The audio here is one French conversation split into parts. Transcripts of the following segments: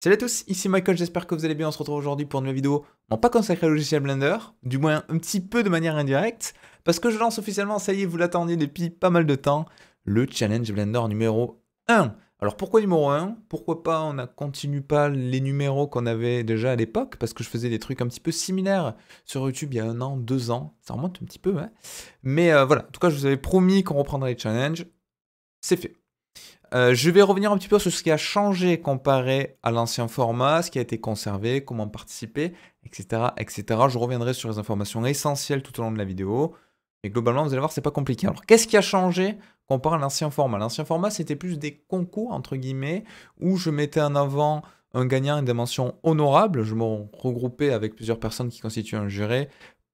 Salut à tous, ici Michael, j'espère que vous allez bien. On se retrouve aujourd'hui pour une nouvelle vidéo, non pas consacrée au logiciel Blender, du moins un petit peu de manière indirecte, parce que je lance officiellement, ça y est, vous l'attendiez depuis pas mal de temps, le challenge Blender numéro 1. Alors pourquoi numéro 1? Pourquoi pas on ne continue pas les numéros qu'on avait déjà à l'époque, parce que je faisais des trucs un petit peu similaires sur YouTube il y a 1 an, 2 ans, ça remonte un petit peu, hein. Mais voilà, en tout cas je vous avais promis qu'on reprendrait les challenges, c'est fait. Je vais revenir un petit peu sur ce qui a changé comparé à l'ancien format, ce qui a été conservé, comment participer, etc., etc. Je reviendrai sur les informations essentielles tout au long de la vidéo. Et globalement, vous allez voir, c'est pas compliqué. Alors, qu'est-ce qui a changé comparé à l'ancien format? L'ancien format, c'était plus des concours, entre guillemets, où je mettais en avant un gagnant, une dimension honorable. Je me regroupais avec plusieurs personnes qui constituent un jury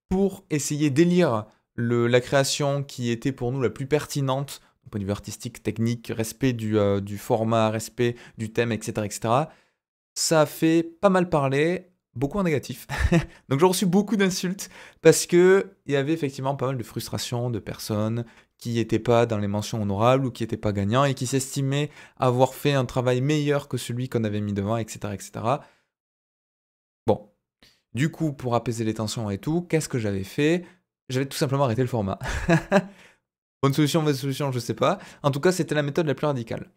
pour essayer d'élire la création qui était pour nous la plus pertinente au point de vue artistique, technique, respect du format, respect du thème, etc., etc. Ça a fait pas mal parler, beaucoup en négatif. Donc j'ai reçu beaucoup d'insultes parce que il y avait effectivement pas mal de frustrations de personnes qui n'étaient pas dans les mentions honorables ou qui n'étaient pas gagnants et qui s'estimaient avoir fait un travail meilleur que celui qu'on avait mis devant, etc., etc. Bon, du coup, pour apaiser les tensions et tout, qu'est-ce que j'avais fait? J'avais tout simplement arrêté le format. Bonne solution, mauvaise solution, je sais pas. En tout cas, c'était la méthode la plus radicale.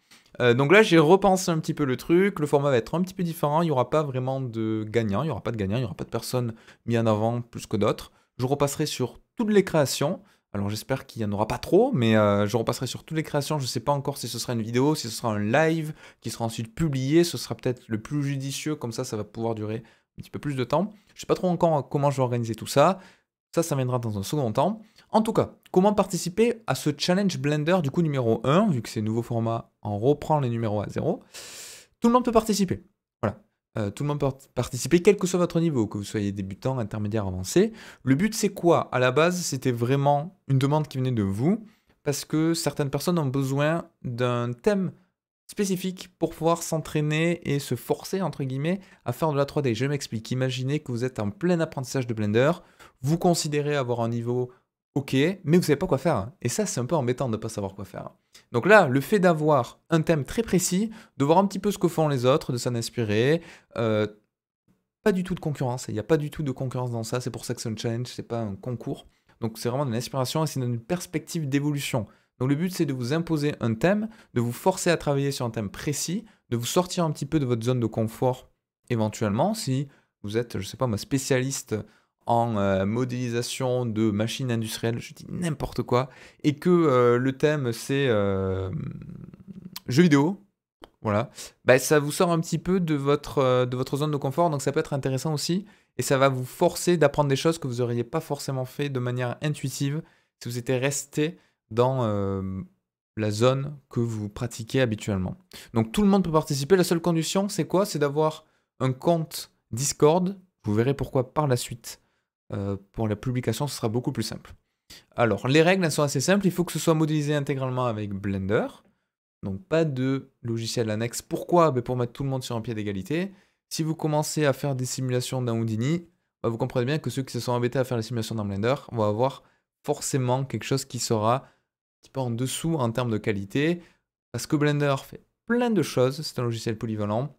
Donc là, j'ai repensé un petit peu le truc. Le format va être un petit peu différent. Il n'y aura pas vraiment de gagnant. Il n'y aura pas de gagnant. Il n'y aura pas de personnes mis en avant plus que d'autres. Je repasserai sur toutes les créations. Alors j'espère qu'il n'y en aura pas trop, mais je repasserai sur toutes les créations. Je ne sais pas encore si ce sera une vidéo, si ce sera un live qui sera ensuite publié. Ce sera peut-être le plus judicieux. Comme ça va pouvoir durer un petit peu plus de temps. Je ne sais pas trop encore comment je vais organiser tout ça. Ça viendra dans un second temps. En tout cas, comment participer à ce challenge Blender du coup numéro 1, vu que c'est nouveau format, on reprend les numéros à 0. Tout le monde peut participer. Voilà. Tout le monde peut participer, quel que soit votre niveau, que vous soyez débutant, intermédiaire, avancé. Le but, c'est quoi? À la base, c'était vraiment une demande qui venait de vous, parce que certaines personnes ont besoin d'un thème spécifique pour pouvoir s'entraîner et se forcer, entre guillemets, à faire de la 3D. Je m'explique. Imaginez que vous êtes en plein apprentissage de Blender, vous considérez avoir un niveau OK, mais vous ne savez pas quoi faire. Et ça, c'est un peu embêtant de ne pas savoir quoi faire. Donc là, le fait d'avoir un thème très précis, de voir un petit peu ce que font les autres, de s'en inspirer, pas du tout de concurrence. Il n'y a pas du tout de concurrence dans ça. C'est pour ça que c'est un challenge, c'est pas un concours. Donc c'est vraiment de l'inspiration et c'est une perspective d'évolution. Donc le but, c'est de vous imposer un thème, de vous forcer à travailler sur un thème précis, de vous sortir un petit peu de votre zone de confort éventuellement. Si vous êtes, je sais pas moi, spécialiste en modélisation de machines industrielles, je dis n'importe quoi, et que le thème c'est jeux vidéo, voilà, bah, ça vous sort un petit peu de votre zone de confort, donc ça peut être intéressant aussi, et ça va vous forcer d'apprendre des choses que vous n'auriez pas forcément fait de manière intuitive si vous étiez resté dans la zone que vous pratiquez habituellement. Donc tout le monde peut participer, la seule condition c'est quoi? C'est d'avoir un compte Discord, vous verrez pourquoi par la suite. Pour la publication, ce sera beaucoup plus simple. Alors, les règles, elles sont assez simples. Il faut que ce soit modélisé intégralement avec Blender. Donc, pas de logiciel annexe. Pourquoi? Ben, pour mettre tout le monde sur un pied d'égalité. Si vous commencez à faire des simulations dans Houdini, ben, vous comprenez bien que ceux qui se sont embêtés à faire les simulations dans Blender vont avoir forcément quelque chose qui sera un petit peu en dessous en termes de qualité. Parce que Blender fait plein de choses. C'est un logiciel polyvalent.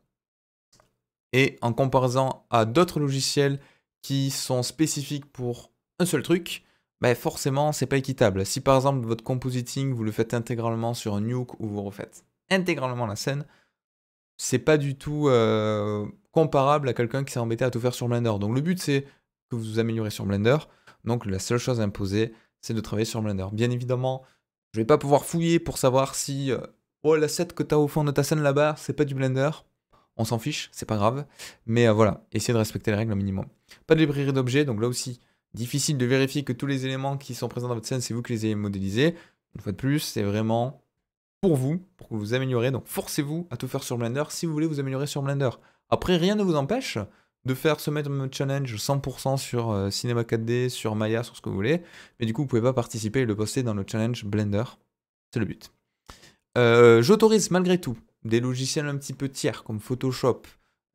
Et en comparaison à d'autres logiciels qui sont spécifiques pour un seul truc, bah forcément, c'est pas équitable. Si par exemple votre compositing, vous le faites intégralement sur un Nuke ou vous refaites intégralement la scène, c'est pas du tout comparable à quelqu'un qui s'est embêté à tout faire sur Blender. Donc le but, c'est que vous vous améliorez sur Blender. Donc la seule chose à imposer, c'est de travailler sur Blender. Bien évidemment, je vais pas pouvoir fouiller pour savoir si oh, l'asset que tu as au fond de ta scène là-bas, c'est pas du Blender. On s'en fiche, c'est pas grave. Mais voilà, essayez de respecter les règles au minimum. Pas de librairie d'objets, donc là aussi, difficile de vérifier que tous les éléments qui sont présents dans votre scène, c'est vous qui les ayez modélisés. Une fois de plus, c'est vraiment pour vous, pour que vous vous améliorez. Donc forcez-vous à tout faire sur Blender si vous voulez vous améliorer sur Blender. Après, rien ne vous empêche de faire ce même challenge 100% sur Cinema 4D, sur Maya, sur ce que vous voulez. Mais du coup, vous pouvez pas participer et le poster dans le challenge Blender. C'est le but. J'autorise malgré tout des logiciels un petit peu tiers comme Photoshop,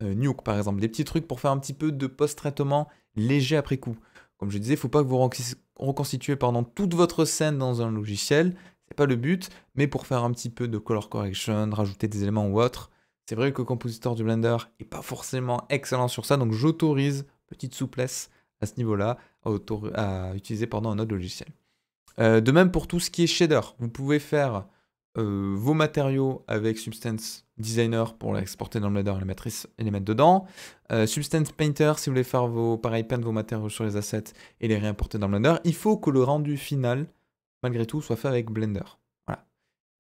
Nuke par exemple, des petits trucs pour faire un petit peu de post-traitement léger après coup. Comme je disais, il ne faut pas que vous reconstituez toute votre scène dans un logiciel, c'est pas le but, mais pour faire un petit peu de color correction, rajouter des éléments ou autre, C'est vrai que le compositeur du Blender n'est pas forcément excellent sur ça, donc j'autorise, petite souplesse à ce niveau-là, à utiliser un autre logiciel. De même pour tout ce qui est shader, vous pouvez faire vos matériaux avec Substance Designer pour les exporter dans le Blender et les mettre dedans. Substance Painter si vous voulez faire peindre vos matériaux sur les assets et les réimporter dans le Blender. Il faut que le rendu final, malgré tout, soit fait avec Blender. Voilà.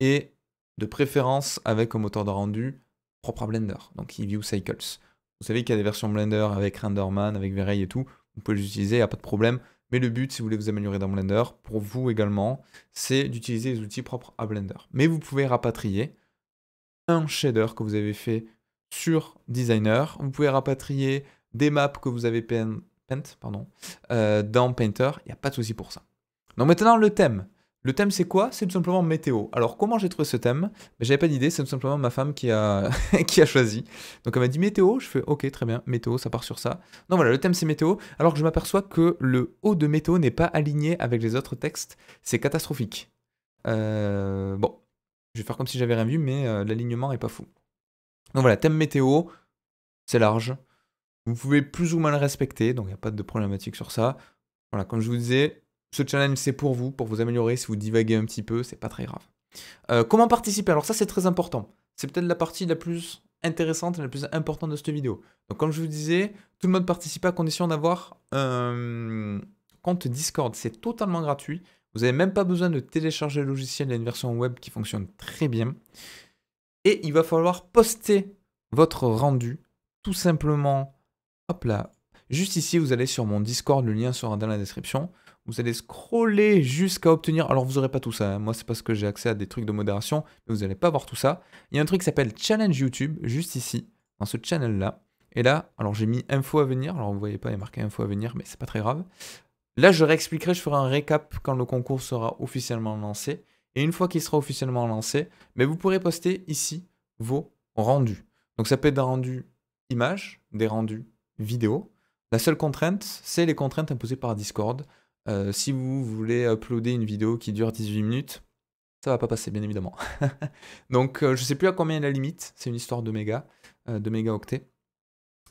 Et de préférence avec un moteur de rendu propre à Blender, donc eView Cycles. Vous savez qu'il y a des versions Blender avec Renderman, avec V-Ray et tout. Vous pouvez les utiliser, il n'y a pas de problème. Mais le but, si vous voulez vous améliorer dans Blender, pour vous également, c'est d'utiliser les outils propres à Blender. Mais vous pouvez rapatrier un shader que vous avez fait sur Designer. Vous pouvez rapatrier des maps que vous avez peintes dans Painter. Il n'y a pas de souci pour ça. Donc maintenant, le thème. Le thème, c'est quoi? C'est tout simplement météo. Alors, comment j'ai trouvé ce thème? J'avais pas d'idée, c'est tout simplement ma femme qui a, qui a choisi. Donc, elle m'a dit météo. Je fais OK, très bien, météo, ça part sur ça. Donc voilà, le thème, c'est météo. Alors que je m'aperçois que le haut de météo n'est pas aligné avec les autres textes. C'est catastrophique. Bon, je vais faire comme si j'avais rien vu, mais l'alignement est pas fou. Donc voilà, thème météo, c'est large. Vous pouvez plus ou moins le respecter, donc il n'y a pas de problématique sur ça. Voilà, comme je vous disais, ce challenge, c'est pour vous améliorer. Si vous divaguez un petit peu, c'est pas très grave. Comment participer? Alors ça, c'est très important. C'est peut-être la partie la plus intéressante et la plus importante de cette vidéo. Donc comme je vous disais, tout le monde participe à condition d'avoir un compte Discord. C'est totalement gratuit. Vous n'avez même pas besoin de télécharger le logiciel. Il y a une version web qui fonctionne très bien. Et il va falloir poster votre rendu tout simplement. Hop là. Juste ici, vous allez sur mon Discord, le lien sera dans la description. Vous allez scroller jusqu'à obtenir... Alors, vous n'aurez pas tout ça. Hein. Moi, c'est parce que j'ai accès à des trucs de modération. Mais vous n'allez pas voir tout ça. Il y a un truc qui s'appelle Challenge YouTube, juste ici, dans ce channel-là. Et là, alors j'ai mis info à venir. Alors, vous ne voyez pas, il y a marqué info à venir, mais c'est pas très grave. Là, je réexpliquerai, je ferai un récap quand le concours sera officiellement lancé. Et une fois qu'il sera officiellement lancé, mais vous pourrez poster ici vos rendus. Donc, ça peut être des rendus images, des rendus vidéo. La seule contrainte, c'est les contraintes imposées par Discord. Si vous voulez uploader une vidéo qui dure 18 minutes, ça va pas passer, bien évidemment. Donc, je sais plus à combien est la limite. C'est une histoire de mégaoctets.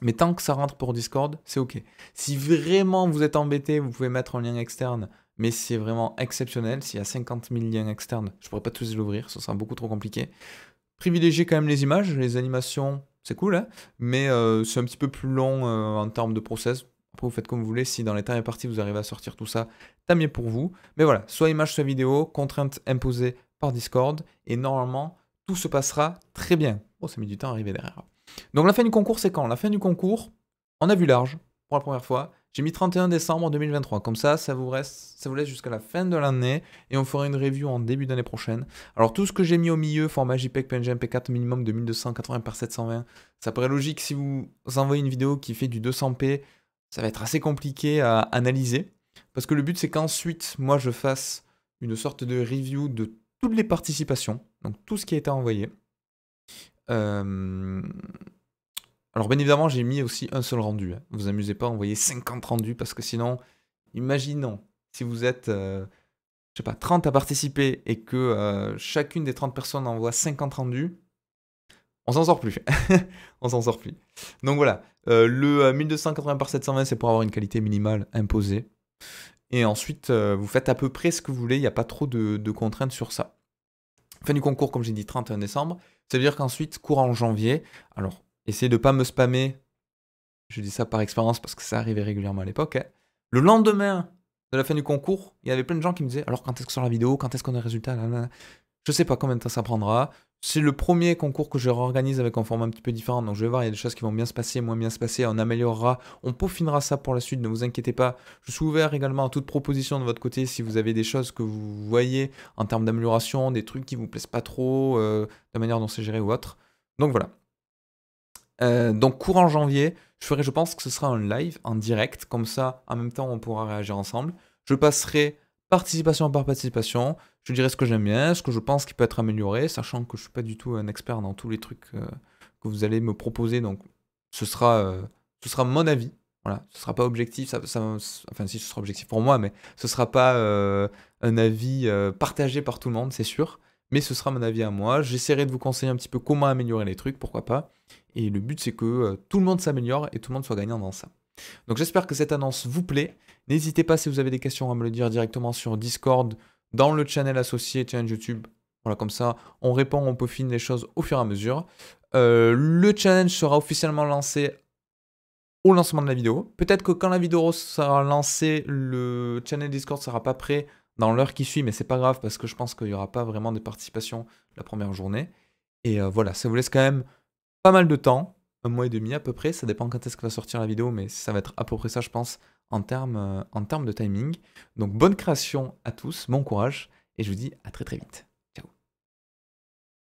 Mais tant que ça rentre pour Discord, c'est OK. Si vraiment vous êtes embêté, vous pouvez mettre un lien externe. Mais c'est vraiment exceptionnel. S'il y a 50 000 liens externes, je ne pourrais pas tous les ouvrir. Ce sera beaucoup trop compliqué. Privilégiez quand même les images. Les animations, c'est cool, hein, mais c'est un petit peu plus long en termes de process. Après, vous faites comme vous voulez. Si dans les temps impartis, vous arrivez à sortir tout ça, tant mieux pour vous. Mais voilà, soit image, soit vidéo, contrainte imposée par Discord. Et normalement, tout se passera très bien. Oh, ça met du temps à arriver derrière. Donc la fin du concours, c'est quand? La fin du concours, on a vu large pour la première fois. J'ai mis 31 décembre 2023. Comme ça vous laisse jusqu'à la fin de l'année. Et on fera une review en début d'année prochaine. Alors tout ce que j'ai mis au milieu, format JPEG, PNG, MP4, minimum de 1280 par 720. Ça paraît logique si vous envoyez une vidéo qui fait du 200p. Ça va être assez compliqué à analyser. Parce que le but, c'est qu'ensuite, moi, je fasse une sorte de review de toutes les participations. Donc tout ce qui a été envoyé. Alors bien évidemment, j'ai mis aussi un seul rendu. Hein. Vous amusez pas à envoyer 50 rendus parce que sinon, imaginons, si vous êtes, je sais pas, 30 à participer et que chacune des 30 personnes envoie 50 rendus, on s'en sort plus. On s'en sort plus. Donc voilà, le 1280 par 720, c'est pour avoir une qualité minimale imposée. Et ensuite, vous faites à peu près ce que vous voulez, il n'y a pas trop de contraintes sur ça. Fin du concours, comme j'ai dit, 31 décembre. Ça veut dire qu'ensuite, courant janvier, alors, essayez de ne pas me spammer, je dis ça par expérience parce que ça arrivait régulièrement à l'époque, hein. Le lendemain de la fin du concours, il y avait plein de gens qui me disaient « Alors, quand est-ce que sort la vidéo? Quand est-ce qu'on a le résultat ?» Je sais pas combien de temps ça prendra. C'est le premier concours que je réorganise avec un format un petit peu différent. Donc je vais voir, il y a des choses qui vont bien se passer, moins bien se passer. On améliorera, on peaufinera ça pour la suite, ne vous inquiétez pas. Je suis ouvert également à toute proposition de votre côté si vous avez des choses que vous voyez en termes d'amélioration, des trucs qui vous plaisent pas trop, la manière dont c'est géré ou autre. Donc voilà. Donc courant janvier, je pense que ce sera un live en direct. Comme ça, en même temps, on pourra réagir ensemble. Je passerai participation par participation. Je dirai ce que j'aime bien, ce que je pense qui peut être amélioré, sachant que je ne suis pas du tout un expert dans tous les trucs que vous allez me proposer. Donc, ce sera mon avis. Voilà, ce ne sera pas objectif. Enfin, si, ce sera objectif pour moi, mais ce ne sera pas un avis partagé par tout le monde, c'est sûr. mais ce sera mon avis à moi. J'essaierai de vous conseiller un petit peu comment améliorer les trucs, pourquoi pas. Et le but, c'est que tout le monde s'améliore et tout le monde soit gagnant dans ça. Donc j'espère que cette annonce vous plaît. N'hésitez pas si vous avez des questions à me le dire directement sur Discord, dans le channel associé challenge YouTube. Voilà, comme ça, on répond, on peaufine les choses au fur et à mesure. Le challenge sera officiellement lancé au lancement de la vidéo. Peut-être que quand la vidéo sera lancée, le channel Discord sera pas prêt dans l'heure qui suit, mais c'est pas grave parce que je pense qu'il n'y aura pas vraiment de participation la première journée. Et voilà, ça vous laisse quand même pas mal de temps, 1 mois et demi à peu près, ça dépend quand est-ce que va sortir la vidéo, mais ça va être à peu près ça je pense en termes de timing. Donc bonne création à tous, bon courage, et je vous dis à très très vite.